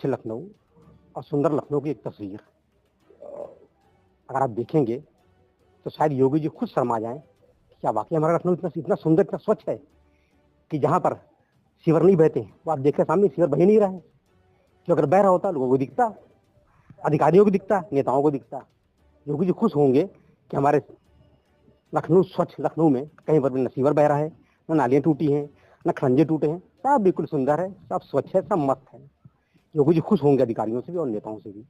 अच्छे लखनऊ और सुंदर लखनऊ की एक तस्वीर अगर आप देखेंगे तो शायद योगी जी खुद शर्मा जाएं। क्या वाकई हमारा लखनऊ इतना इतना सुंदर इतना स्वच्छ है कि जहां पर सीवर नहीं बहते वो आप देखते सामने सीवर बह ही नहीं रहा है। जो अगर बह रहा होता लोगों को दिखता, अधिकारियों को दिखता, नेताओं को दिखता। योगी जी खुश होंगे कि हमारे लखनऊ स्वच्छ लखनऊ में कहीं पर भी न सीवर बह रहा है, न नालियां टूटी हैं, न खरंजे टूटे हैं, सब बिल्कुल सुंदर है, सब स्वच्छ है, सब मस्त है। योगी जी खुश होंगे अधिकारियों से भी और नेताओं से भी,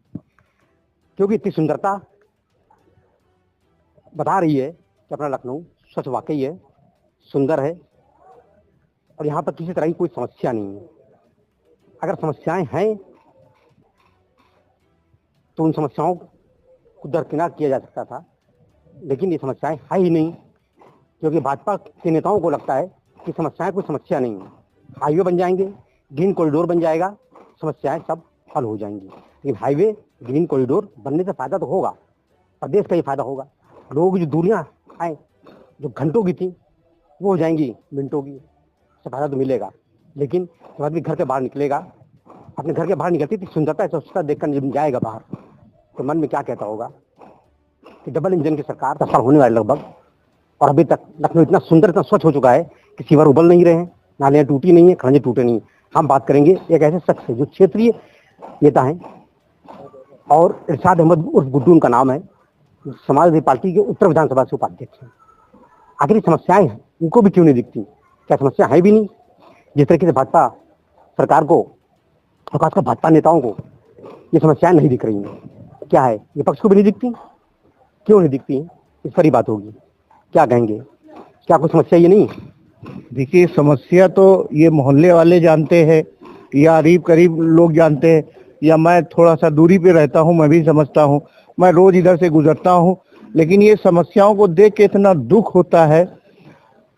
क्योंकि इतनी सुंदरता बता रही है कि अपना लखनऊ स्वच्छ वाकई है, सुंदर है और यहाँ पर किसी तरह की कोई समस्या नहीं है। अगर समस्याएं हैं तो उन समस्याओं को दरकिनार किया जा सकता था, लेकिन ये समस्याएं है ही नहीं, क्योंकि भाजपा के नेताओं को लगता है कि समस्याएं कोई समस्या नहीं है। हाईवे बन जाएंगे, ग्रीन कॉरिडोर बन जाएगा, समस्याएं सब हल हो जाएंगी। लेकिन हाईवे ग्रीन कॉरिडोर बनने से फायदा तो होगा, प्रदेश का ही फायदा होगा। लोगों की जो दूरियां आए जो घंटों की थी वो हो जाएंगी मिनटों की, से फायदा तो मिलेगा। लेकिन जब आदमी घर के बाहर निकलेगा, अपने घर के बाहर निकलती थी सुंदरता स्वच्छता देखकर जब जाएगा बाहर तो मन में क्या कहता होगा कि डबल इंजन की सरकार 10 साल होने वाले लगभग, और अभी तक लखनऊ इतना सुंदर इतना स्वच्छ हो चुका है कि सीवर उबल नहीं रहे हैं, नालियां टूटी नहीं है, खरंजे टूटे नहीं। हम बात करेंगे एक ऐसे शख्स से जो क्षेत्रीय नेता हैं और इरशाद अहमद उर्फ गुड्डू उनका नाम है, समाजवादी पार्टी के उत्तर विधानसभा से उपाध्यक्ष हैं। आखिर समस्याएं हैं उनको भी क्यों नहीं दिखती? क्या समस्या है भी नहीं? जिस तरीके से भाजपा सरकार को और खासकर भाजपा नेताओं को ये समस्याएं नहीं दिख रही हैं, क्या है? विपक्ष को भी नहीं दिखती, क्यों नहीं दिखती? इस पर ही बात होगी। क्या कहेंगे, क्या कोई समस्या ये नहीं है? देखिए, समस्या तो ये मोहल्ले वाले जानते हैं या करीब करीब लोग जानते हैं, या मैं थोड़ा सा दूरी पे रहता हूँ, मैं भी समझता हूँ, मैं रोज इधर से गुजरता हूँ। लेकिन ये समस्याओं को देख के इतना दुख होता है।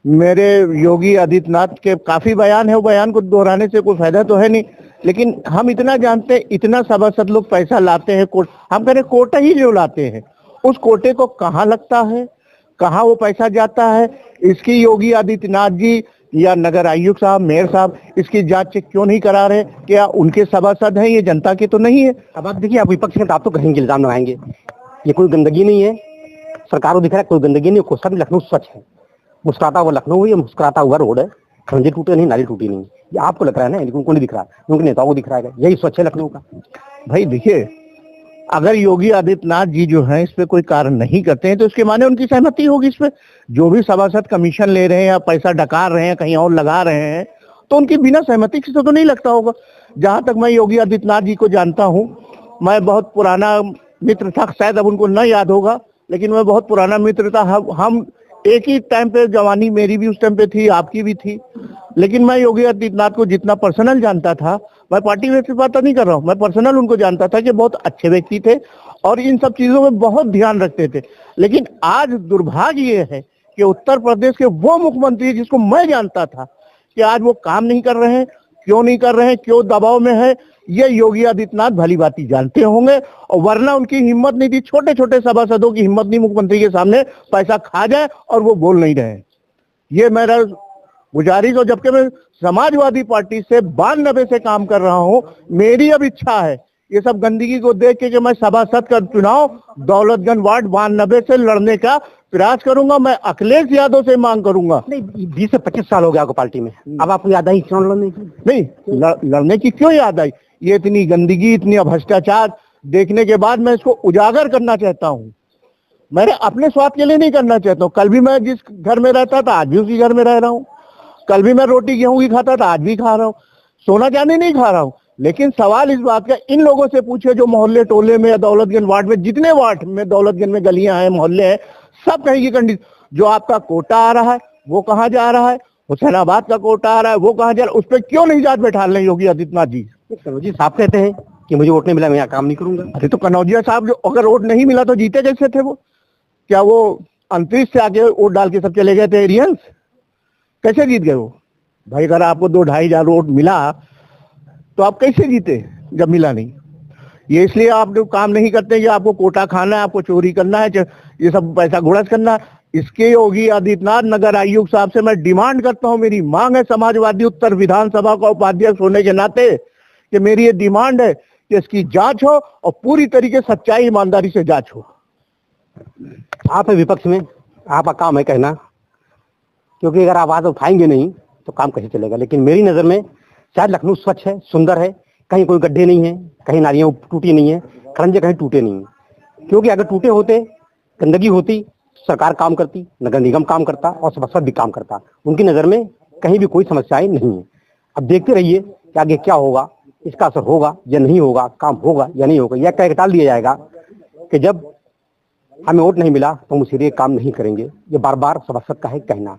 मेरे योगी आदित्यनाथ के काफी बयान है, वो बयान को दोहराने से कोई फायदा तो है नहीं, लेकिन हम इतना जानते हैं, इतना सभासद लोग पैसा लाते हैं, हम कह रहे कोटा ही जो लाते हैं, उस कोटे को कहाँ लगता है, कहाँ वो पैसा जाता है, इसकी योगी आदित्यनाथ जी या नगर आयुक्त साहब, मेयर साहब इसकी जांच क्यों नहीं करा रहे? क्या उनके सभासद हैं, ये जनता के तो नहीं है? अब आप देखिए, आप विपक्ष के आप तो कहेंगे, इल्जाम लगाएंगे ये कोई गंदगी नहीं है, सरकार को दिख रहा है कोई गंदगी नहीं, कोसा भी लखनऊ स्वच्छ है, मुस्कुराता हुआ लखनऊ है, मुस्कुराता हुआ रोड है, खरंजे टूटे नहीं, नाली टूटी नहीं। ये आपको लग रहा है ना, लेकिन उनको नहीं दिख रहा, उनके नेताओं को दिख रहा है। यही स्वच्छ है लखनऊ का। भाई देखिए, अगर योगी आदित्यनाथ जी जो हैं इस पे कोई कार्य नहीं करते हैं तो इसके माने उनकी सहमति होगी इस पे। जो भी सभासद कमीशन ले रहे हैं या पैसा डकार रहे हैं, कहीं और लगा रहे हैं, तो उनकी बिना सहमति से तो नहीं लगता होगा। जहां तक मैं योगी आदित्यनाथ जी को जानता हूं, मैं बहुत पुराना मित्र था, शायद अब उनको न याद होगा, लेकिन मैं बहुत पुराना मित्र था। हम एक ही टाइम पे, जवानी मेरी भी उस टाइम पे थी, आपकी भी थी। लेकिन मैं योगी आदित्यनाथ को जितना पर्सनल जानता था, मैं पार्टी में से बात नहीं कर रहा हूँ, मैं पर्सनल उनको जानता था कि बहुत अच्छे व्यक्ति थे और इन सब चीजों में बहुत ध्यान रखते थे। लेकिन आज दुर्भाग्य ये है कि उत्तर प्रदेश के वो मुख्यमंत्री जिसको मैं जानता था कि आज वो काम नहीं कर रहे हैं। क्यों नहीं कर रहे हैं, क्यों दबाव में है, ये योगी आदित्यनाथ भली भांति जानते होंगे, और वरना उनकी हिम्मत नहीं थी, छोटे छोटे सभासदों की हिम्मत नहीं मुख्यमंत्री के सामने पैसा खा जाए और वो बोल नहीं रहे। ये मेरा गुजारिश, और जबकि मैं समाजवादी पार्टी से 92 से काम कर रहा हूं, मेरी अब इच्छा है ये सब गंदगी को देख के कि मैं सभासद का चुनाव दौलतगंज वार्ड 92 से लड़ने का प्रयास करूंगा। मैं अखिलेश यादव से मांग करूंगा। नहीं, 20 से 25 साल हो गया आपको पार्टी में, अब आपको याद आई चुनाव लड़ने की? नहीं, लड़ने की क्यों याद आई? ये इतनी गंदगी, इतनी भ्रष्टाचार देखने के बाद मैं इसको उजागर करना चाहता हूँ। मैंने अपने स्वार्थ के लिए नहीं करना चाहता हूँ। कल भी मैं जिस घर में रहता था आज भी उसी घर में रह रहा हूँ। कल भी मैं रोटी गेहूं की खाता था आज भी खा रहा हूँ। सोना चांदी नहीं खा रहा हूँ। लेकिन सवाल इस बात का, इन लोगों से पूछे जो मोहल्ले टोले में या दौलतगंज वार्ड में, जितने वार्ड में दौलतगंज में गलियां हैं, मोहल्ले हैं, सब कहीं की कंडीशन, जो आपका कोटा आ रहा है वो कहाँ जा रहा है, हुसैनाबाद का कोटा आ रहा है वो कहाँ जा रहा है, उस पर क्यों नहीं जांच बैठा रहे योगी आदित्यनाथ जी? कनौजिया साहब कहते हैं कि मुझे वोट नहीं मिला, मैं यहाँ काम नहीं करूंगा। अरे तो कनौजिया साहब जो अगर वोट नहीं मिला तो जीते कैसे थे वो? क्या वो अंतरिक्ष से आके वोट डाल के सब चले गए थे एरियंस? कैसे जीत गए वो? भाई अगर आपको 2-2.5 वोट मिला तो आप कैसे जीते जब मिला नहीं? ये इसलिए आप लोग काम नहीं करते कि आपको कोटा खाना है, आपको चोरी करना है, ये सब पैसा घुड़स करना है। इसके योगी आदित्यनाथ नगर आयुक्त साहब से मैं डिमांड करता हूं, मेरी मांग है समाजवादी उत्तर विधानसभा का उपाध्यक्ष होने के नाते कि मेरी ये डिमांड है कि इसकी जांच हो और पूरी तरीके से सच्चाई ईमानदारी से जांच हो। आप है विपक्ष में, आपका काम है कहना, क्योंकि अगर आवाज उठाएंगे नहीं तो काम कैसे चलेगा। लेकिन मेरी नजर में शायद लखनऊ स्वच्छ है, सुंदर है, कहीं कोई गड्ढे नहीं है, कहीं नालियां टूटी नहीं है, खरंजे कहीं टूटे नहीं है। क्योंकि अगर टूटे होते, गंदगी होती, सरकार काम करती, नगर निगम काम करता और सभासद भी काम करता। उनकी नजर में कहीं भी कोई समस्याएं नहीं है। अब देखते रहिए कि आगे क्या होगा, इसका असर होगा या नहीं होगा, काम होगा या नहीं होगा, या कह के टाल दिया जाएगा कि जब हमें वोट नहीं मिला तो हम उसी लिए काम नहीं करेंगे। ये बार बार सभासद का है कहना।